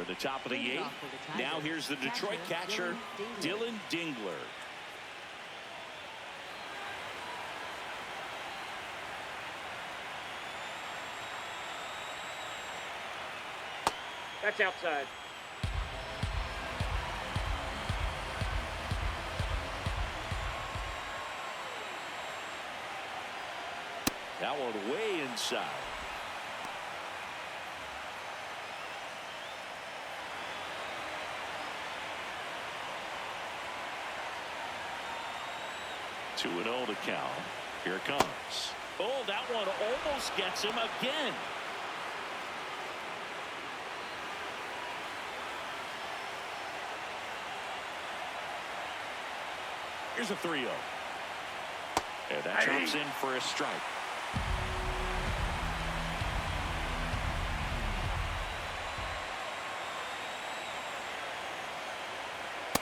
in the top of the eighth. Now here's the Detroit catcher, Dylan Dingler. That's outside. That one way inside. Two and 0 to count. Here it comes. Oh, that one almost gets him again. Here's a 3-0. And that drops in for a strike.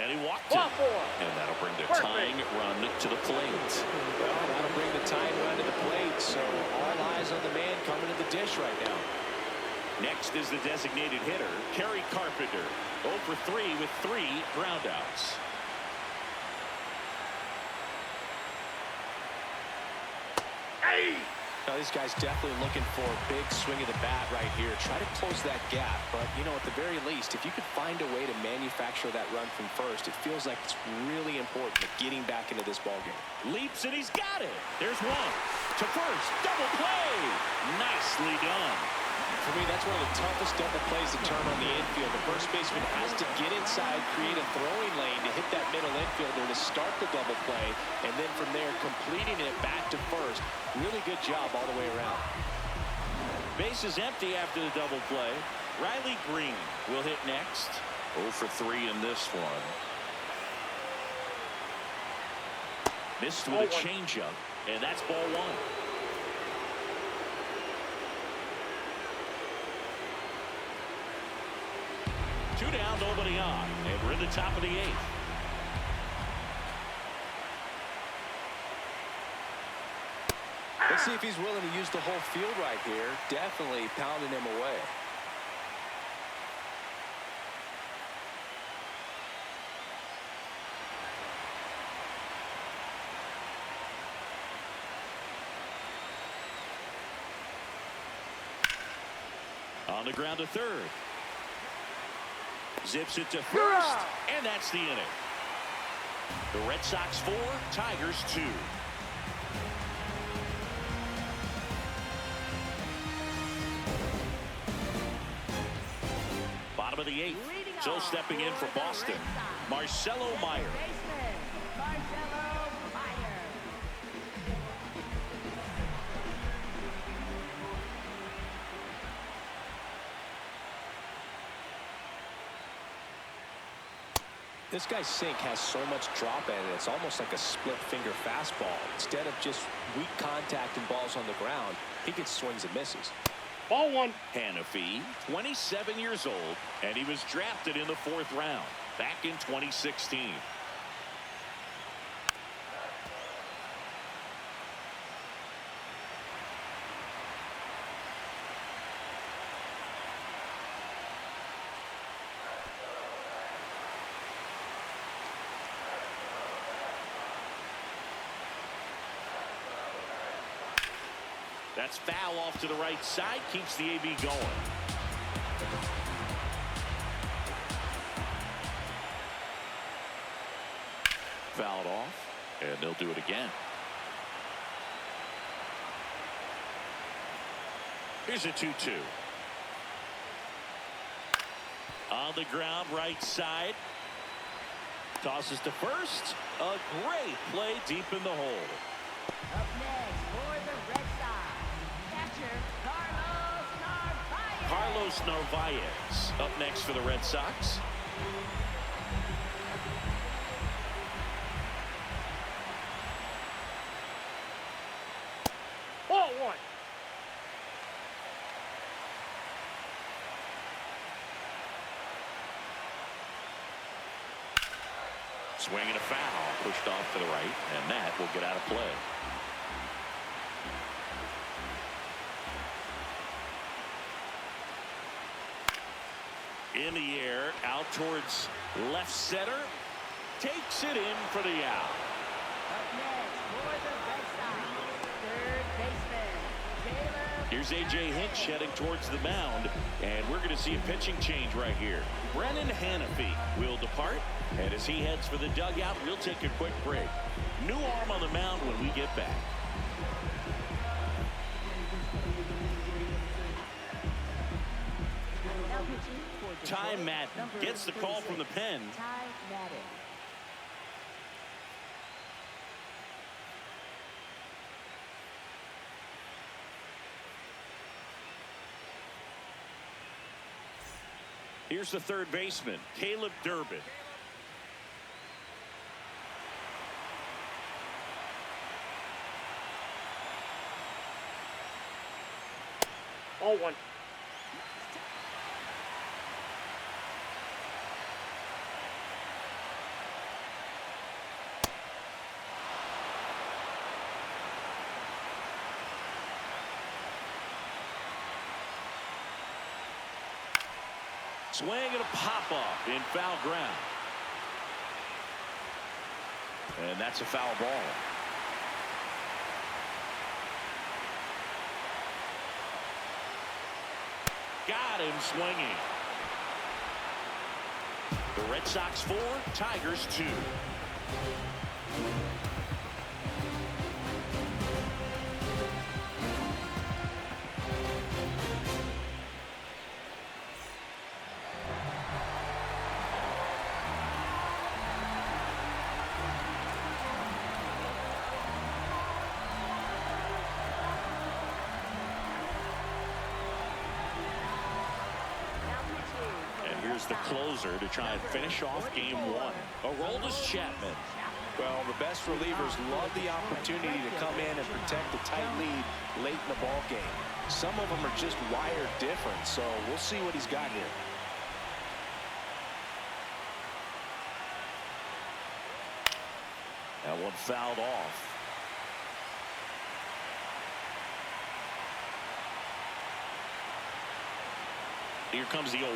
And he walked it. And that'll bring the tying run to the plate. Well, that'll bring the tying run to the plate. So all eyes on the man coming to the dish right now. Next is the designated hitter, Kerry Carpenter. 0 for 3 with 3 groundouts. Now, this guy's definitely looking for a big swing of the bat right here. Try to close that gap. But, you know, at the very least, if you could find a way to manufacture that run from first, it feels like it's really important to getting back into this ballgame. Leaps and he's got it. There's one. To first. Double play. Nicely done. For me, that's one of the toughest double plays to turn on the infield. The first baseman has to get inside, create a throwing lane to hit that middle infielder to start the double play, and then from there, completing it back to first. Really good job all the way around. Base is empty after the double play. Riley Green will hit next. 0 for 3 in this one. Missed with a changeup, and that's ball one. Two down, nobody on, and we're in the top of the eighth. Let's see if he's willing to use the whole field right here. Definitely pounding him away. On the ground to third. Zips it to first, and that's the inning. The Red Sox 4, Tigers 2. Bottom of the eighth. So stepping in for Boston, Marcelo Meyer. This guy's sink has so much drop in it, it's almost like a split-finger fastball. Instead of just weak contact and balls on the ground, he gets swings and misses. Ball one. Hanafi, 27 years old, and he was drafted in the 4th round back in 2016. That's foul off to the right side, keeps the AB going. Fouled off, and they'll do it again. Here's a 2-2. On the ground, right side. Tosses to first. A great play deep in the hole. Up next for the Red Sox, catcher Carlos Narvaez up next for the Red Sox. Ball one. Swinging a foul, pushed off to the right, and that will get out of play. In the air, out towards left center. Takes it in for the out. Up next for the Red Sox, third baseman, Caleb. Here's A.J. Hinch heading towards the mound, and we're going to see a pitching change right here. Brennan Hanafy will depart, and as he heads for the dugout, we'll take a quick break. New arm on the mound when we get back. Now pitching for Detroit, Ty Madden number gets the call from the 36, pen. Ty Madden. Here's the third baseman, Caleb Durbin. Oh, one. Swing and a pop-off in foul ground. And that's a foul ball. Got him swinging. The Red Sox 4, Tigers 2. The closer to try and finish off game one. Aroldis Chapman. Well, the best relievers love the opportunity to come in and protect a tight lead late in the ball game. Some of them are just wired different, so we'll see what he's got here. That one fouled off. Here comes the 0-1.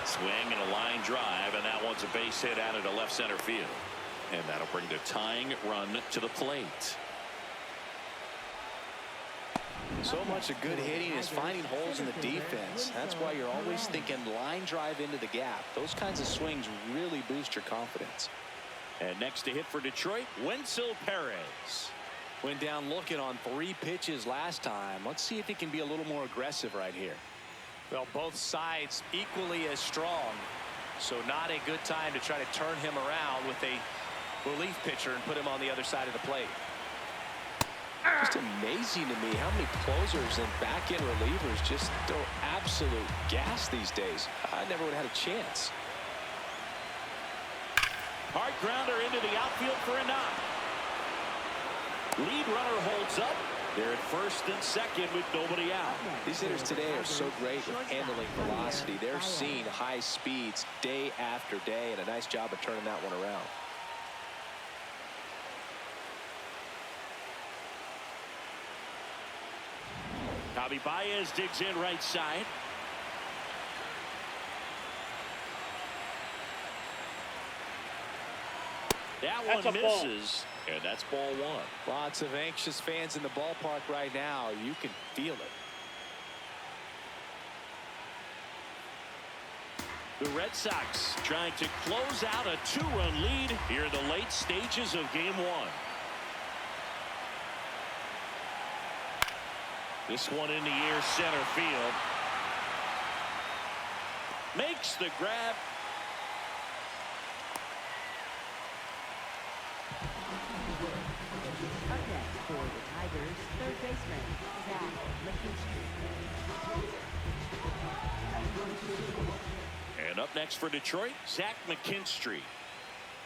Swing and a line drive, and that one's a base hit out into left center field. And that'll bring the tying run to the plate. So much of good hitting is finding holes in the defense. That's why you're always thinking line drive into the gap. Those kinds of swings really boost your confidence. And next to hit for Detroit, Wenzel Perez. Went down looking on 3 pitches last time. Let's see if he can be a little more aggressive right here. Well, both sides equally as strong, so not a good time to try to turn him around with a relief pitcher and put him on the other side of the plate. Just amazing to me how many closers and back-end relievers just throw absolute gas these days. I never would have had a chance. Hard grounder into the outfield for a knock. Lead runner holds up. They're at first and second with nobody out. These hitters today are so great with handling velocity. They're seeing high speeds day after day, and a nice job of turning that one around. Javi Baez digs in right side. That That's one a ball. misses, and that's ball 1. Lots of anxious fans in the ballpark right now. You can feel it. The Red Sox trying to close out a 2-run lead here in the late stages of game 1. This one in the air, center field. Makes the grab. Up next for the Tigers, third baseman, Zach McKinstry. And up next for Detroit, Zach McKinstry.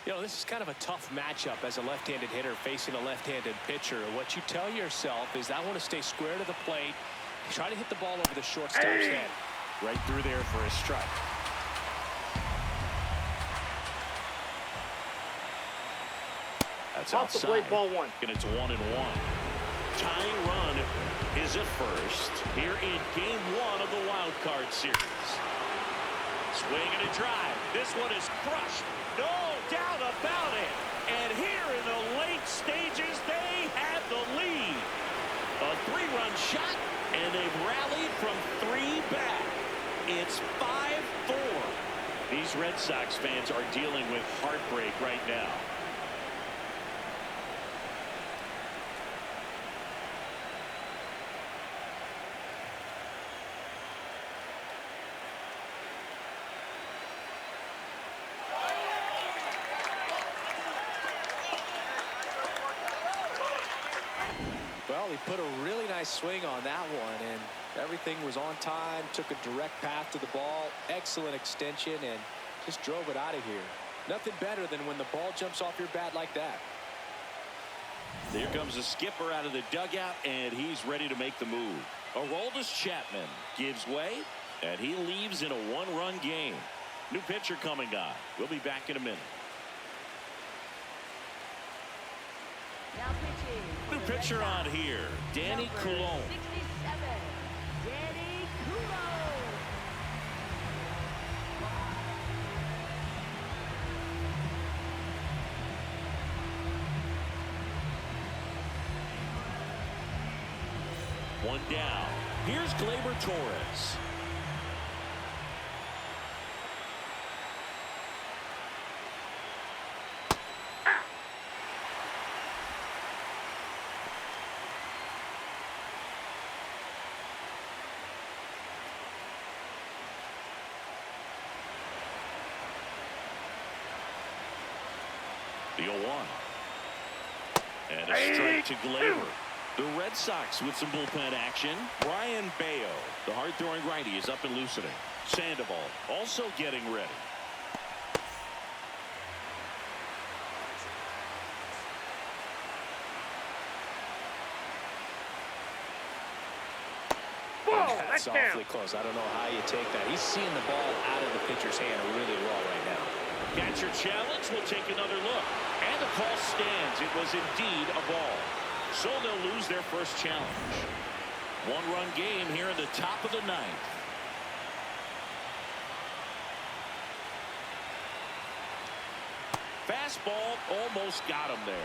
You know, this is kind of a tough matchup as a left-handed hitter facing a left-handed pitcher. What you tell yourself is, I want to stay square to the plate, try to hit the ball over the shortstop's head. Right through there for a strike. That's Off the outside. plate, ball 1. And it's 1-1. Tying run is at first here in game 1 of the wild card series. Swing and a drive. This one is crushed. No doubt about it. And here in the late stages, they have the lead. A 3-run shot, and they've rallied from 3 back. It's 5-4. These Red Sox fans are dealing with heartbreak right now. Well, he put a really nice swing on that one, and everything was on time, took a direct path to the ball, excellent extension, and just drove it out of here. Nothing better than when the ball jumps off your bat like that. Here comes the skipper out of the dugout, and he's ready to make the move. Aroldis Chapman gives way, and he leaves in a 1-run game. New pitcher coming on. We'll be back in a minute. Now pitching. New pitcher on here, Danny Coulombe. 67, Danny Coulombe. One down. Here's Gleyber Torres. The 0-1. And a strike to Gleyber. The Red Sox with some bullpen action. Brian Bayo, the hard-throwing righty, is up and loosening. Sandoval also getting ready. Whoa, That's that's down. awfully close. I don't know how you take that. He's seeing the ball out of the pitcher's hand really well right now. Catcher challenge. We'll take another look. And the call stands. It was indeed a ball. So they'll lose their first challenge. 1-run game here in the top of the 9th. Fastball almost got him there.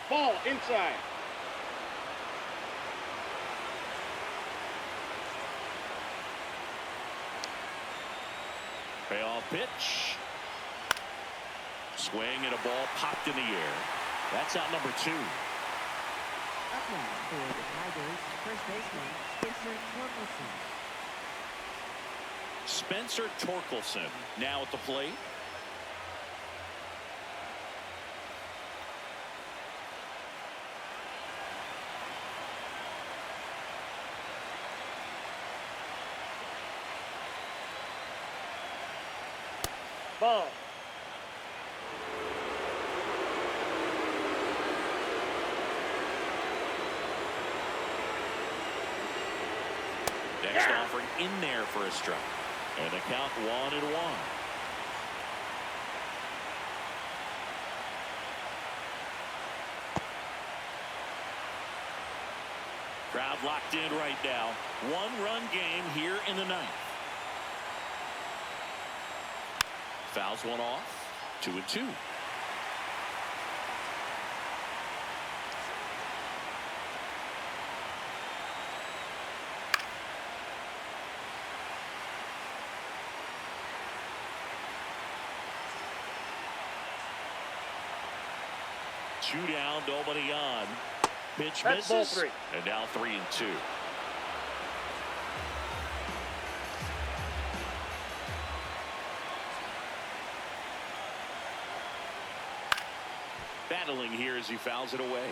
Ball inside. Payoff pitch. Swing and a ball popped in the air. That's out number 2. Up next for the Tigers, first baseman, Spencer Torkelson. Spencer Torkelson now at the plate. Ball. Next offering in there for a strike. And the count 1-1. Crowd locked in right now. 1-run game here in the 9th. Fouls one off. 2-2. Two down, nobody on. Pitch That's ball misses. 3. And now 3-2. Battling here as he fouls it away.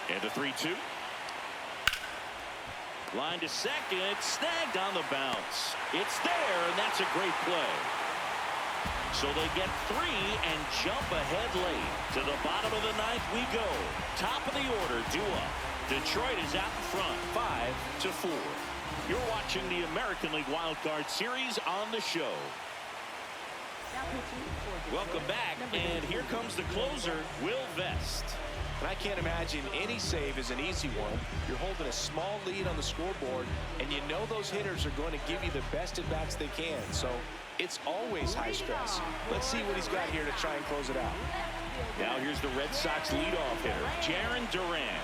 And a 3-2. Line to second, snagged on the bounce. It's there, and that's a great play. So they get 3 and jump ahead late. To the bottom of the 9th we go. Top of the order, due up. Detroit is out in front, 5-4. You're watching the American League Wild Card Series on the show. Welcome back, and here comes the closer, Will Vest. And I can't imagine any save is an easy one. You're holding a small lead on the scoreboard, and you know those hitters are going to give you the best at-bats they can. So it's always high stress. Let's see what he's got here to try and close it out. Now here's the Red Sox leadoff hitter, Jarren Duran.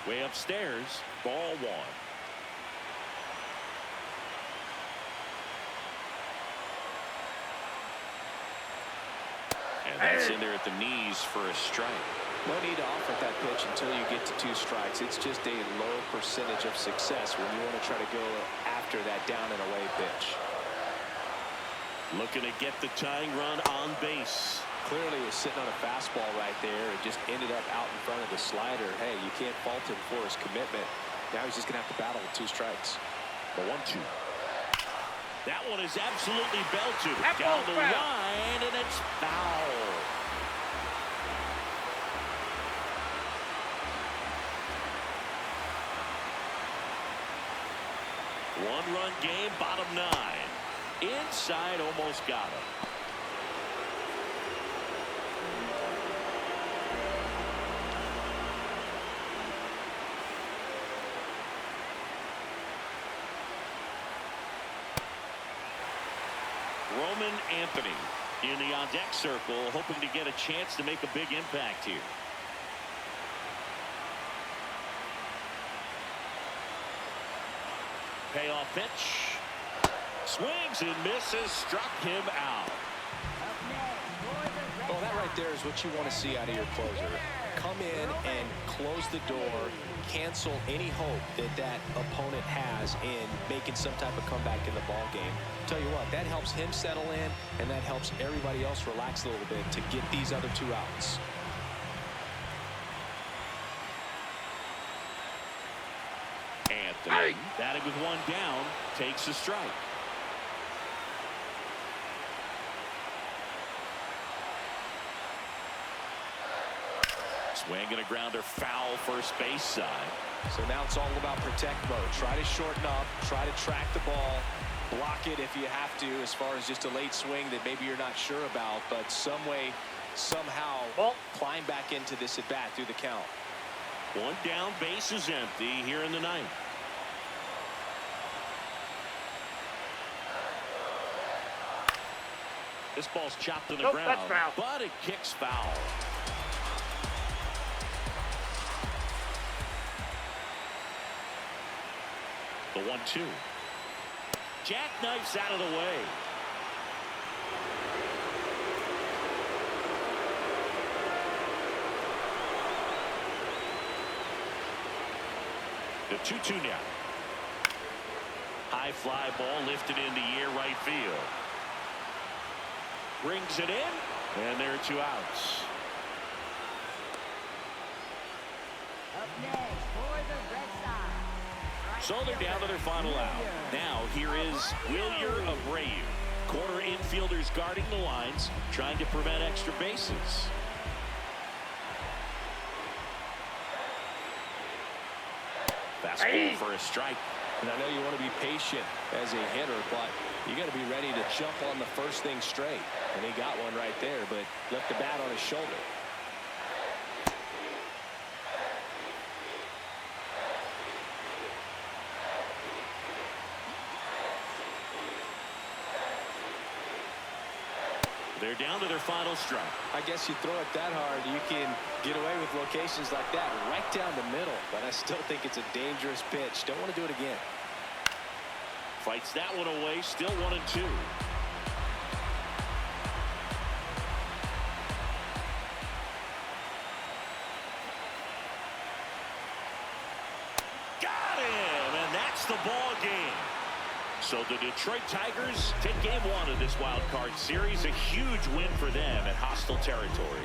Way upstairs, ball 1. And that's in there at the knees for a strike. No need to offer that pitch until you get to 2 strikes. It's just a low percentage of success when you want to try to go after that down and away pitch. Looking to get the tying run on base. Clearly was sitting on a fastball right there and just ended up out in front of the slider. Hey, you can't fault him for his commitment. Now he's just going to have to battle with 2 strikes. The 1-2. That one is absolutely belted That down ball's the foul. line, and it's foul. One-run game, bottom 9. Inside, almost got him. Roman Anthony in the on-deck circle, hoping to get a chance to make a big impact here. Payoff pitch. Swings and misses, struck him out. Well, that right there is what you want to see out of your closer. Come in and close the door, cancel any hope that that opponent has in making some type of comeback in the ball game. Tell you what, that helps him settle in, and that helps everybody else relax a little bit to get these other 2 outs. Anthony, batting with 1 down, takes a strike. Swing and a grounder, foul first base side. So now it's all about protect mode. Try to shorten up, try to track the ball, block it if you have to, as far as just a late swing that maybe you're not sure about, but some way, somehow climb back into this at bat through the count. 1 down, base is empty here in the 9th. This ball's chopped to the ground, that's foul. but it kicks foul. The 1-2. Jackknifes out of the way. The 2-2 now. High fly ball lifted into air right field. Brings it in, and there are 2 outs. Up next for the Red Sox. So they're down to their final out. Now here is Wilyer Abreu. Corner infielders guarding the lines, trying to prevent extra bases. Fastball for a strike. And I know you want to be patient as a hitter, but you got to be ready to jump on the first thing straight. And he got one right there, but left the bat on his shoulder. They're down to their final strike. I guess you throw it that hard, you can get away with locations like that right down the middle. But I still think it's a dangerous pitch. Don't want to do it again. Fights that one away. Still 1-2. Got him, and that's the ball game. So the Detroit Tigers take game 1 of this wild card series. A huge win for them at hostile territory.